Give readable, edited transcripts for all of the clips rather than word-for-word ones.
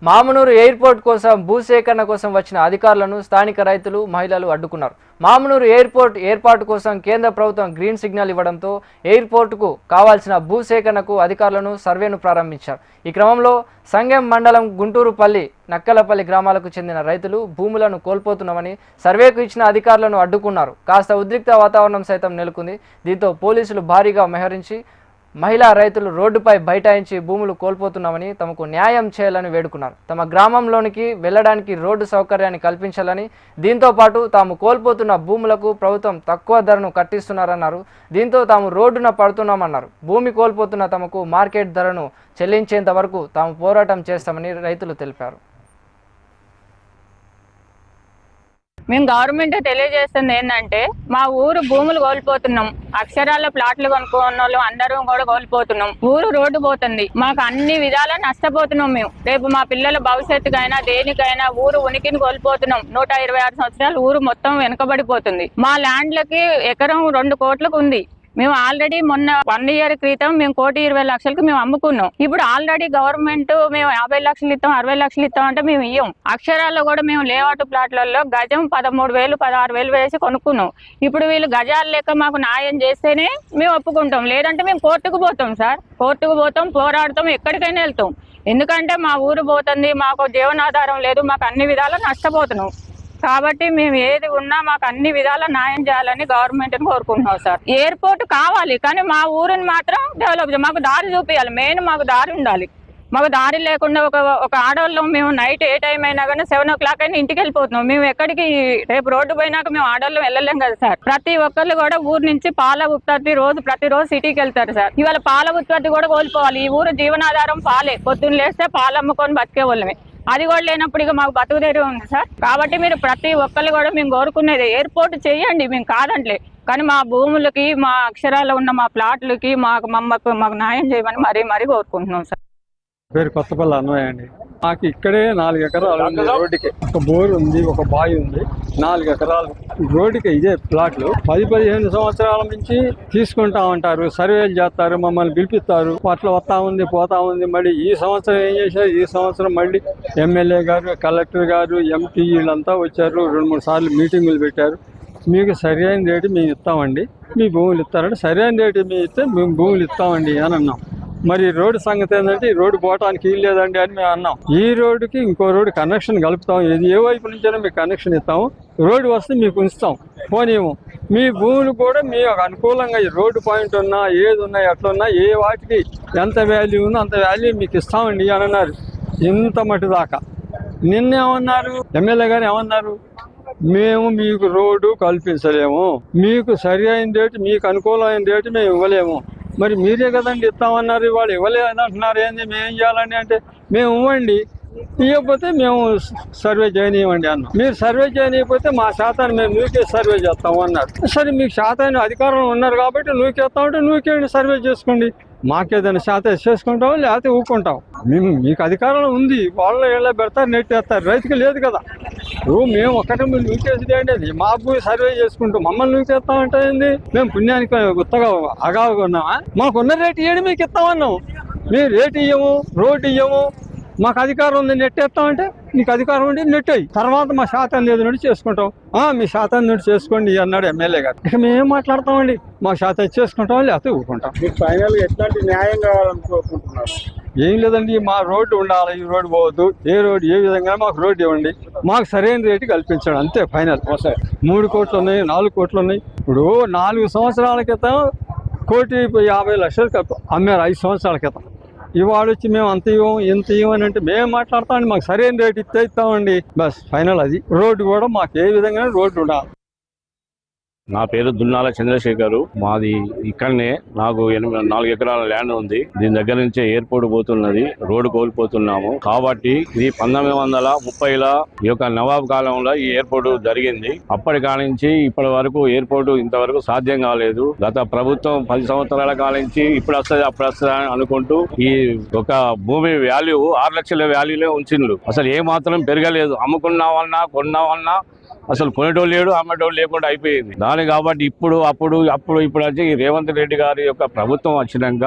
Mamnoor airport కోసం భూసేకరణ కోసం వచ్చిన అధికారులను స్థానిక రైతులు మహిళలు అడ్డుకున్నారు. మామునూరు ఎయిర్పోర్ట్ ఏర్పాటు కోసం కేంద్ర ప్రభుత్వం గ్రీన్ సిగ్నల్ ఇవ్వడంతో ఎయిర్పోర్టుకు కావాల్సిన భూసేకరణకు అధికారులను సర్వేను ప్రారంభించారు. ఈ క్రమంలో సంగెం మండలం గుంటూరుపల్లి నక్కలపల్లి గ్రామాలకు చెందిన రైతులు భూములను కోల్పోతున్నామని సర్వేకు ఇచ్చిన అధికారులను అడ్డుకున్నారు. కాస్త ఉద్రిక్త వాతావరణం సైతం నెలకొంది. దీంతో పోలీసులు భారీగా మోహరించి మహిళా రైతులు రోడ్డుపై బైఠాయించి భూములు కోల్పోతున్నామని తమకు న్యాయం చేయాలని వేడుకున్నారు. తమ గ్రామంలోనికి వెళ్లడానికి రోడ్డు సౌకర్యాన్ని కల్పించాలని, దీంతో పాటు తాము కోల్పోతున్న భూములకు ప్రభుత్వం తక్కువ ధరను కట్టిస్తున్నారన్నారు. దీంతో తాము రోడ్డున పడుతున్నామన్నారు. భూమి కోల్పోతున్న తమకు మార్కెట్ ధరను చెల్లించేంత వరకు తాము పోరాటం చేస్తామని రైతులు తెలిపారు. మేము గవర్నమెంట్ తెలియజేస్తుంది ఏంటంటే మా ఊరు భూములు కోల్పోతున్నాం. అక్షరాల ప్లాట్లు కొనుక్కున్న వాళ్ళు అందరూ కూడా కోల్పోతున్నాం. ఊరు రోడ్డు పోతుంది. మాకు అన్ని విధాలా నష్టపోతున్నాం. మేము రేపు మా పిల్లల భవిష్యత్తుకైనా దేనికైనా ఊరు ఉనికిని కోల్పోతున్నాం. 126 సంవత్సరాలు ఊరు మొత్తం వెనుకబడిపోతుంది. మా ల్యాండ్లకి ఎకరం 2 కోట్లకు ఉంది. మేము ఆల్రెడీ మొన్న 1 ఇయర్ క్రితం మేము 1,20,00,000కి మేము అమ్ముకున్నాం. ఇప్పుడు ఆల్రెడీ గవర్నమెంట్ మేము 50 లక్షలు ఇస్తాం, 60 లక్షలు ఇస్తాం అంటే మేము ఇయ్యం. అక్షరాల్లో కూడా మేము లేఅవుట్ ప్లాట్లలో గజం 13,000, 16,000 వేసి కొనుక్కున్నాం. ఇప్పుడు వీళ్ళు గజాల లెక్క మాకు న్యాయం చేస్తేనే మేము ఒప్పుకుంటాం. లేదంటే మేము కోర్టుకు పోతాం సార్. కోర్టుకు పోతాం, పోరాడతాం, ఎక్కడికైనా వెళ్తాం. ఎందుకంటే మా ఊరు పోతుంది, మాకు జీవనాధారం లేదు, మాకు అన్ని విధాలా నష్టపోతున్నాం. కాబట్టి మేము ఏది ఉన్నా మాకు అన్ని విధాల న్యాయం చేయాలని గవర్నమెంట్ ని కోరుకుంటున్నాం సార్. ఎయిర్పోర్ట్ కావాలి, కానీ మా ఊరిని మాత్రం డెవలప్ చేయాలి. మాకు దారి చూపించాలి. మెయిన్ మాకు దారి ఉండాలి. మాకు దారి లేకుండా ఒక ఆడవాళ్ళు మేము నైట్ ఏ టైం అయినా కానీ 7 o'clock అయినా ఇంటికి వెళ్ళిపోతున్నాం. మేము ఎక్కడికి రేపు రోడ్డు పోయినాక మేము ఆడవాళ్ళు వెళ్ళలేం కదా సార్. ప్రతి ఒక్కళ్ళు కూడా ఊరు నుంచి పాల ఉత్పత్తి ప్రతిరోజు సిటీకి వెళ్తారు సార్. ఇవాళ పాల ఉత్పత్తి కూడా కోల్పోవాలి. ఈ ఊరు జీవనాధారం పాలే. పొద్దున్న లేస్తే పాలు అమ్ముకొని బతికే వాళ్ళమే. అది కూడా లేనప్పుడు ఇక మాకు బతుకుదేరి ఉంది సార్. కాబట్టి మీరు ప్రతి ఒక్కళ్ళు కూడా మేము కోరుకునేది ఎయిర్పోర్ట్ చేయండి, మేము కాదంటలే. కానీ మా భూములకి, మా అక్షరాలు ఉన్న మా ప్లాట్లకి మాకు న్యాయం చేయమని మరీ కోరుకుంటున్నాం సార్. పేరు కొత్తపల్లి అన్నయ్య అండి. మాకు ఇక్కడే 4 ఎకరాలు ఉంది. రోడ్డుకి ఒక బోర్ ఉంది, ఒక బావి ఉంది. 4 ఎకరాలు రోడ్డుకి ఇదే ప్లాట్లు. 10-15 సంవత్సరాల నుంచి తీసుకుంటా ఉంటారు, సర్వేలు చేస్తారు, మమ్మల్ని పిలిపిస్తారు. అట్లా వస్తా ఉంది, పోతా ఉంది. మళ్ళీ ఈ సంవత్సరం ఏం చేశారు? ఈ సంవత్సరం మళ్ళీ ఎమ్మెల్యే గారు, కలెక్టర్ గారు, ఎంపీ వీళ్ళంతా వచ్చారు. 2-3 సార్లు మీటింగులు పెట్టారు. మీకు సరైన రేటు మేము ఇస్తామండి, మీ భూములు ఇస్తారంటే సరైన రేటు మేము ఇస్తే మేము భూములు ఇస్తామండి అని అన్నాం. మరి రోడ్డు సంగతి ఏంటంటే ఈ రోడ్డు పోవటానికి లేదండి అని మేము అన్నాం. ఈ రోడ్డుకి ఇంకో రోడ్డు కనెక్షన్ కలుపుతాం. ఇది ఏ వైపు నుంచైనా మీకు కనెక్షన్ ఇస్తాము. రోడ్డు వస్తే మీకు ఉంచుతాం, పోనీము. మీ భూములు కూడా మీకు అనుకూలంగా ఈ రోడ్డు పాయింట్ ఉన్నా, ఏది ఉన్నా, ఎట్లున్నా, ఏ వాటికి ఎంత వాల్యూ ఉందో అంత వాల్యూ మీకు ఇస్తామండి అని అన్నారు. ఇంత మటు దాకా నిన్నేమన్నారు? ఎమ్మెల్యే గారు ఏమన్నారు? మేము మీకు రోడ్డు కల్పించలేము, మీకు సరి అయిన రేటు, మీకు అనుకూలమైన రేటు మేము ఇవ్వలేము. మరి మీరే కదండి ఇస్తామన్నారు, వాళ్ళు ఇవ్వలేదని అంటున్నారు. ఏంది మేము చేయాలని అంటే మేము ఇవ్వండి, ఇవ్వకపోతే మేము సర్వే చేయనివ్వండి అన్నాం. మీరు సర్వే చేయనివ్వకపోతే మా శాతాన్ని మేము నూకే సర్వే చేస్తాము అన్నారు. సరే మీకు శాతాన్ని అధికారంలో ఉన్నారు కాబట్టి నూకేస్తామంటే నూకేయండి, సర్వే చేసుకోండి. మాకేదైనా శాతం చేసుకుంటాం, లేకపోతే ఊరుకుంటాం. మీకు అధికారంలో ఉంది, వాళ్ళు ఎలా పెడతారు, నెట్టేస్తారు. రైతుకి లేదు కదా. మేము ఒక్కటే మీరు నూకేసి ఏంటి? మా భూమి సర్వే చేసుకుంటాం, మమ్మల్ని నూకేస్తామంటే ఏంది? మేము పుణ్యానికి కొత్తగా అగావుగా ఉన్నామా? మాకున్న రేటు ఇవ్వండి, మీకు ఇస్తామన్నాం. మేము రేటు ఇవ్వము, రోడ్డు ఇవ్వము, మాకు అధికారం ఉంది, నెట్టేస్తామంటే నీకు అధికారం ఉండి నెట్టేయి, తర్వాత మా శాతం లేదు నుండి చేసుకుంటాం. మీ శాతం నుండి చేసుకోండి అన్నాడు ఎమ్మెల్యే గారు. ఇక మేమేం మాట్లాడతామండి? మా శాతం చేసుకుంటాం, లేకపోతే ఊరుకుంటాం. మీకు ఫైనల్ ఎట్లాంటి న్యాయం కావాలనుకుంటున్నారు? ఏం లేదండి, మా రోడ్డు ఉండాలి, ఈ రోడ్డు పోవద్దు. ఏ రోడ్డు ఏ విధంగా మాకు రోడ్డు ఇవ్వండి, మాకు సరైన రేటు కల్పించండి, అంతే ఫైనల్. 3 కోట్లు ఉన్నాయి, 4 కోట్లు ఉన్నాయి. ఇప్పుడు 4 సంవత్సరాల క్రితం 1,50,00,000 అమ్మారు. 5 సంవత్సరాల క్రితం. ఇవాళ వచ్చి మేము అంత ఇవ్వం, ఎంత ఇవ్వని అంటే మేము మాట్లాడతామండి. మాకు సరైన రేటు ఇస్తామండి, బస్ ఫైనల్. అది రోడ్డు కూడా మాకు ఏ విధంగా రోడ్డు ఉండాలి. నా పేరు దున్నాల చంద్రశేఖరు. మాది ఇక్కడనే. నాకు 4 ఎకరాల ల్యాండ్ ఉంది. దీని దగ్గర నుంచే ఎయిర్పోర్ట్ పోతున్నది. రోడ్డు కోల్పోతున్నాము. కాబట్టి ఇది 1930ల ఈ యొక్క నవాబ్ కాలంలో ఈ ఎయిర్పోర్ట్ జరిగింది. అప్పటి కానించి ఇప్పటి వరకు ఎయిర్పోర్ట్ ఇంతవరకు సాధ్యం కాలేదు. గత ప్రభుత్వం 10 సంవత్సరాల కానించి ఇప్పుడు వస్తుంది, అప్పుడు వస్తుంది అని అనుకుంటూ ఈ ఒక భూమి వాల్యూ 6 లక్షల వాల్యూలే ఉంచిండ్రు. అసలు ఏ మాత్రం పెరగలేదు. అమ్ముకున్నామన్నా, కొన్నామన్నా అసలు కొనేటోళ్ళు లేడు, అమ్మేటోళ్ళు లేకుండా అయిపోయింది. దాని కాబట్టి ఇప్పుడు వచ్చి ఈ రేవంత్ రెడ్డి గారి యొక్క ప్రభుత్వం వచ్చినాక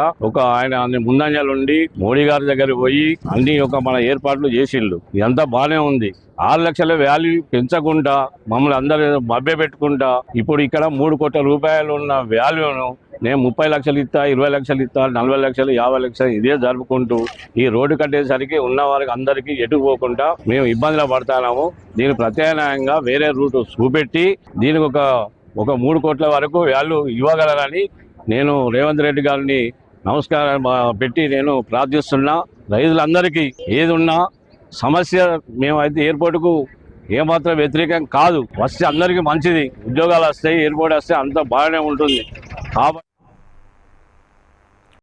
ఆయన ముందంజలు ఉండి మోడీ గారి దగ్గర పోయి అన్ని మన ఏర్పాట్లు చేసిండు. ఇదంతా బానే ఉంది. 6 లక్షల వాల్యూ పెంచకుండా మమ్మల్ని అందరూ మభ్య పెట్టుకుంటా ఇప్పుడు ఇక్కడ 3 కోట్ల రూపాయలు ఉన్న వాల్యూను నేను 30 లక్షలు ఇస్తా, 20 లక్షలు ఇస్తా, 40 లక్షలు, 50 లక్షలు ఇదే జరుపుకుంటూ ఈ రోడ్డు కట్టేసరికి ఉన్న వారికి అందరికీ ఎటు పోకుండా మేము ఇబ్బందులు పడతాము. దీని ప్రత్యామ్నాయంగా వేరే రూట్ చూపెట్టి దీనికి ఒక 3 కోట్ల వరకు వాల్యూ ఇవ్వగలరని నేను రేవంత్ రెడ్డి గారిని నమస్కారం పెట్టి నేను ప్రార్థిస్తున్నా. రైతులందరికీ ఏది ఉన్నా సమస్య మేమైతే ఎయిర్పోర్టుకు ఏమాత్రం వ్యతిరేకం కాదు. వస్తే అందరికీ మంచిది, ఉద్యోగాలు వస్తాయి, ఎయిర్పోర్ట్ వస్తే అంత బాగానే ఉంటుంది కాబట్టి